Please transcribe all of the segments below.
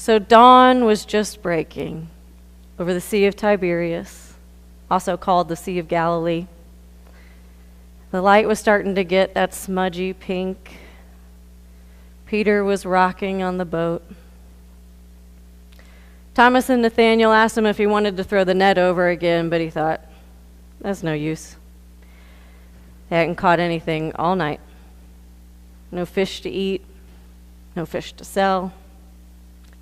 So dawn was just breaking over the Sea of Tiberias, also called the Sea of Galilee. The light was starting to get that smudgy pink. Peter was rocking on the boat. Thomas and Nathaniel asked him if he wanted to throw the net over again, but he thought, that's no use. They hadn't caught anything all night. No fish to eat, no fish to sell,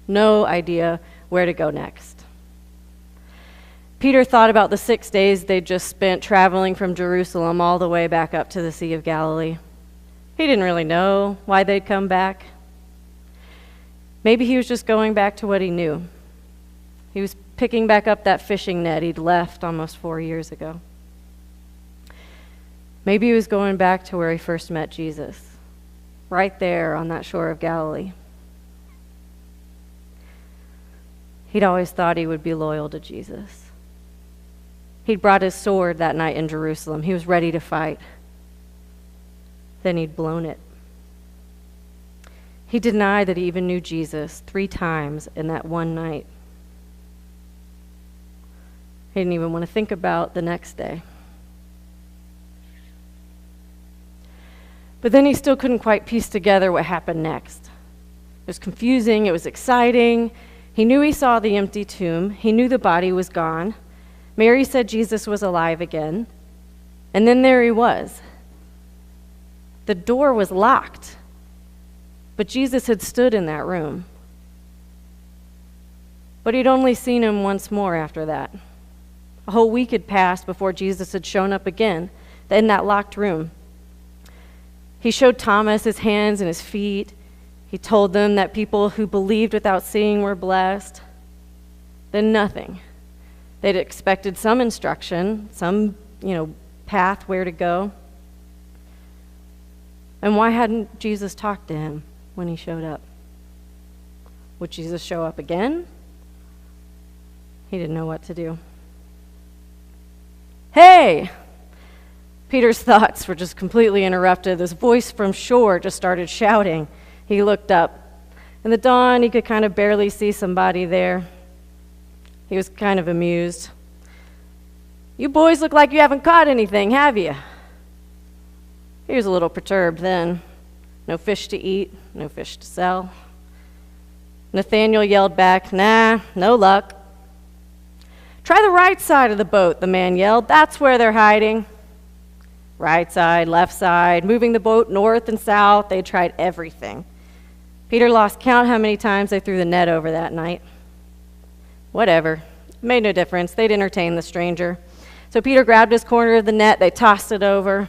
no idea where to go next. Peter thought about the 6 days they'd just spent traveling from Jerusalem all the way back up to the Sea of Galilee. He didn't really know why they'd come back. Maybe he was just going back to what he knew. He was picking back up that fishing net he'd left almost 4 years ago. Maybe he was going back to where he first met Jesus, right there on that shore of Galilee. He'd always thought he would be loyal to Jesus. He'd brought his sword that night in Jerusalem. He was ready to fight. Then he'd blown it. He denied that he even knew Jesus 3 times in that one night. He didn't even want to think about the next day. But then he still couldn't quite piece together what happened next. It was confusing. It was exciting. He knew he saw the empty tomb. He knew the body was gone. Mary said Jesus was alive again. And then there he was. The door was locked, but Jesus had stood in that room. But he'd only seen him once more after that. A whole week had passed before Jesus had shown up again in that locked room. He showed Thomas his hands and his feet. He told them that people who believed without seeing were blessed. Then nothing. They'd expected some instruction, some, path where to go. And why hadn't Jesus talked to him when he showed up? Would Jesus show up again? He didn't know what to do. Hey! Peter's thoughts were just completely interrupted. This voice from shore just started shouting. He looked up. In the dawn, he could kind of barely see somebody there. He was kind of amused. You boys look like you haven't caught anything, have you? He was a little perturbed then. No fish to eat, no fish to sell. Nathaniel yelled back, nah, no luck. Try the right side of the boat, the man yelled. That's where they're hiding. Right side, left side, moving the boat north and south. They tried everything. Peter lost count how many times they threw the net over that night. Whatever. It made no difference. They'd entertain the stranger. So Peter grabbed his corner of the net. They tossed it over.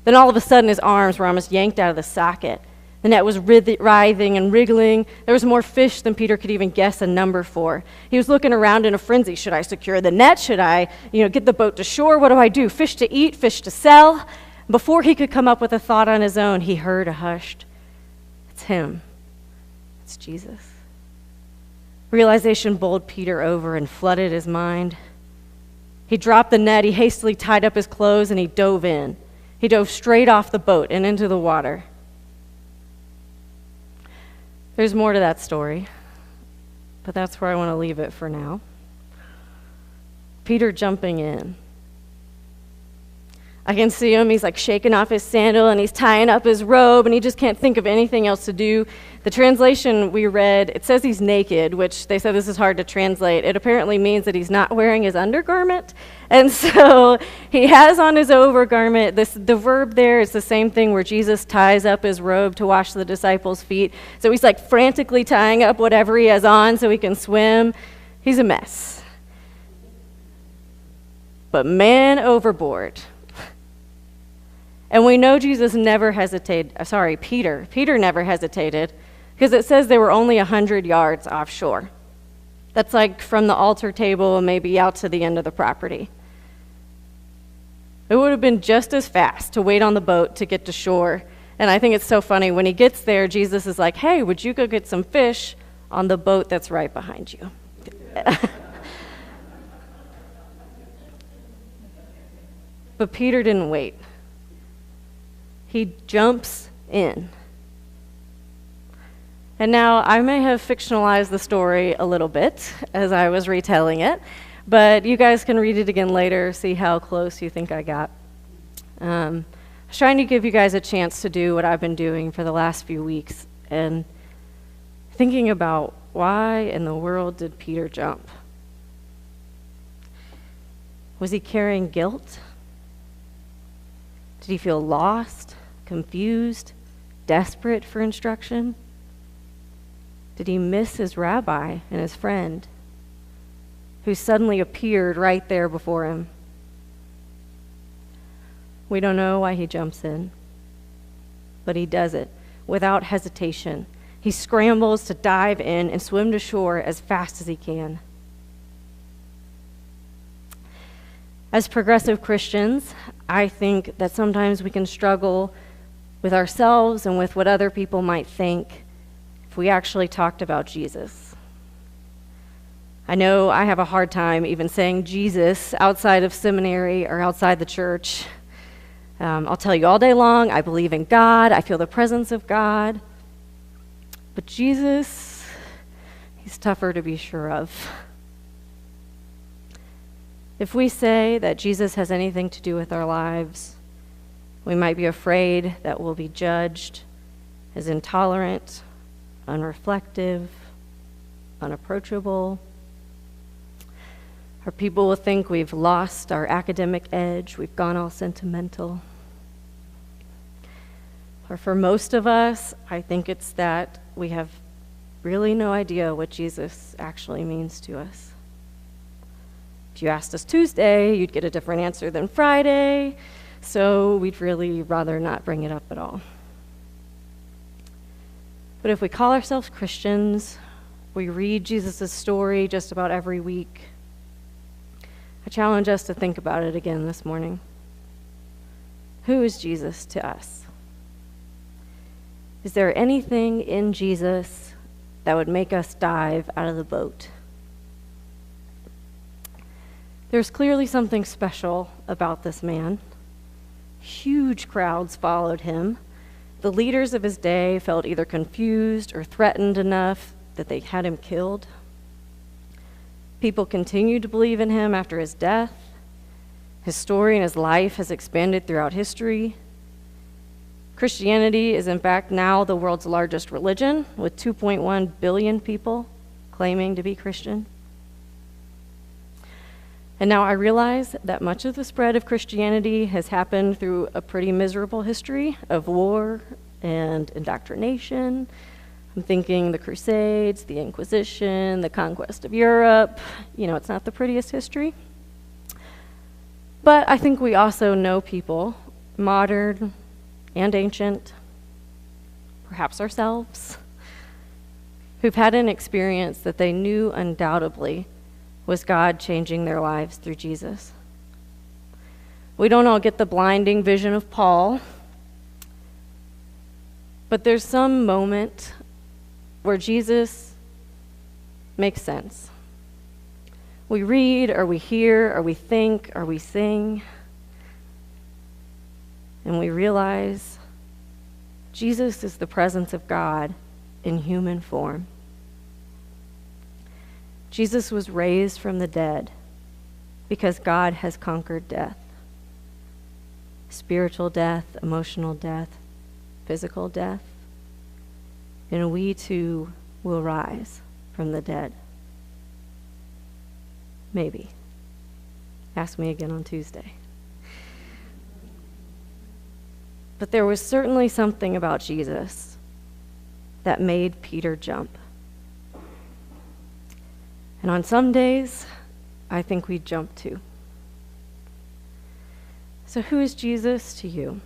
Then all of a sudden, his arms were almost yanked out of the socket. The net was writhing and wriggling. There was more fish than Peter could even guess a number for. He was looking around in a frenzy. Should I secure the net? Should I, get the boat to shore? What do I do? Fish to eat, fish to sell? Before he could come up with a thought on his own, he heard a hushed, it's him. It's Jesus. Realization bowled Peter over and flooded his mind. He dropped the net. He hastily tied up his clothes and he dove in. He dove straight off the boat and into the water. There's more to that story, but that's where I want to leave it for now. Peter jumping in. I can see him. He's like shaking off his sandal and he's tying up his robe and he just can't think of anything else to do. The translation we read, it says he's naked, which they said this is hard to translate. It apparently means that he's not wearing his undergarment. And so he has on his overgarment. The verb there is the same thing where Jesus ties up his robe to wash the disciples' feet. So he's like frantically tying up whatever he has on so he can swim. He's a mess. But man overboard. And we know Jesus never hesitated. Peter never hesitated because it says they were only 100 yards offshore. That's like from the altar table maybe out to the end of the property. It would have been just as fast to wait on the boat to get to shore. And I think it's so funny. When he gets there, Jesus is like, hey, would you go get some fish on the boat that's right behind you? But Peter didn't wait. He jumps in. And now I may have fictionalized the story a little bit as I was retelling it, but you guys can read it again later, see how close you think I got. I was trying to give you guys a chance to do what I've been doing for the last few weeks and thinking about why in the world did Peter jump? Was he carrying guilt? Did he feel lost, confused, desperate for instruction? Did he miss his rabbi and his friend who suddenly appeared right there before him? We don't know why he jumps in, but he does it without hesitation. He scrambles to dive in and swim to shore as fast as he can. As progressive Christians, I think that sometimes we can struggle with ourselves and with what other people might think if we actually talked about Jesus. I know I have a hard time even saying Jesus outside of seminary or outside the church. I'll tell you all day long, I believe in God, I feel the presence of God. But Jesus, he's tougher to be sure of. If we say that Jesus has anything to do with our lives, we might be afraid that we'll be judged as intolerant, unreflective, unapproachable. Or people will think we've lost our academic edge, we've gone all sentimental. Or for most of us, I think it's that we have really no idea what Jesus actually means to us. If you asked us Tuesday, you'd get a different answer than Friday, so we'd really rather not bring it up at all. But if we call ourselves Christians, we read Jesus' story just about every week, I challenge us to think about it again this morning. Who is Jesus to us? Is there anything in Jesus that would make us dive out of the boat? There's clearly something special about this man. Huge crowds followed him. The leaders of his day felt either confused or threatened enough that they had him killed. People continued to believe in him after his death. His story and his life has expanded throughout history. Christianity is in fact now the world's largest religion, with 2.1 billion people claiming to be Christian. And now I realize that much of the spread of Christianity has happened through a pretty miserable history of war and indoctrination. I'm thinking the Crusades, the Inquisition, the conquest of Europe. You know, it's not the prettiest history. But I think we also know people, modern and ancient, perhaps ourselves, who've had an experience that they knew undoubtedly was God changing their lives through Jesus. We don't all get the blinding vision of Paul, but there's some moment where Jesus makes sense. We read, or we hear, or we think, or we sing, and we realize Jesus is the presence of God in human form. Jesus was raised from the dead because God has conquered death. Spiritual death, emotional death, physical death. And we too will rise from the dead. Maybe. Ask me again on Tuesday. But there was certainly something about Jesus that made Peter jump. And on some days, I think we jump too. So who is Jesus to you?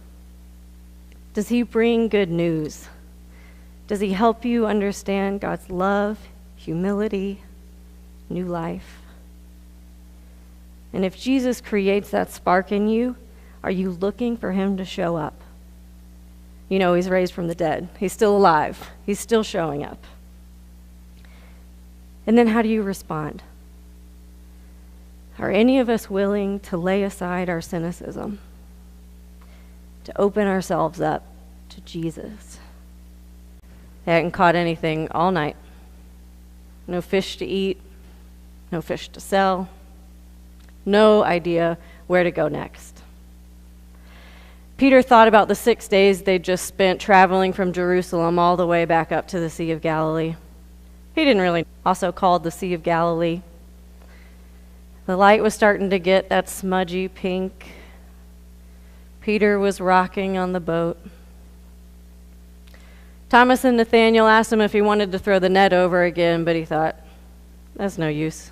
Does he bring good news? Does he help you understand God's love, humility, new life? And if Jesus creates that spark in you, are you looking for him to show up? You know, he's raised from the dead. He's still alive. He's still showing up. And then how do you respond? Are any of us willing to lay aside our cynicism, to open ourselves up to Jesus? They hadn't caught anything all night. No fish to eat, no fish to sell, no idea where to go next. Peter thought about the 6 days they'd just spent traveling from Jerusalem all the way back up to the Sea of Galilee. He didn't really also called the Sea of Galilee. The light was starting to get that smudgy pink. Peter was rocking on the boat. Thomas and Nathaniel asked him if he wanted to throw the net over again, but he thought, that's no use.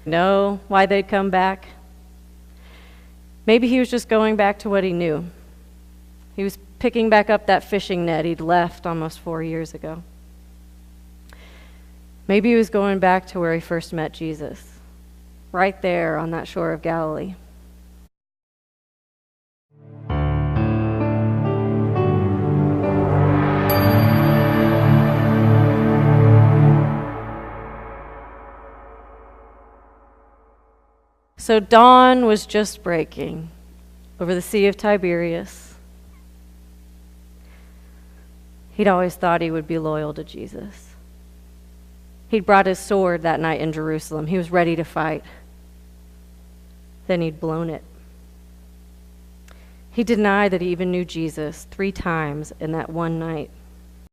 Know why they'd come back? Maybe he was just going back to what he knew. He was picking back up that fishing net he'd left almost 4 years ago. Maybe he was going back to where he first met Jesus, right there on that shore of Galilee. So dawn was just breaking over the Sea of Tiberias. He'd always thought he would be loyal to Jesus. He'd brought his sword that night in Jerusalem. He was ready to fight. Then he'd blown it. He denied that he even knew Jesus 3 times in that one night.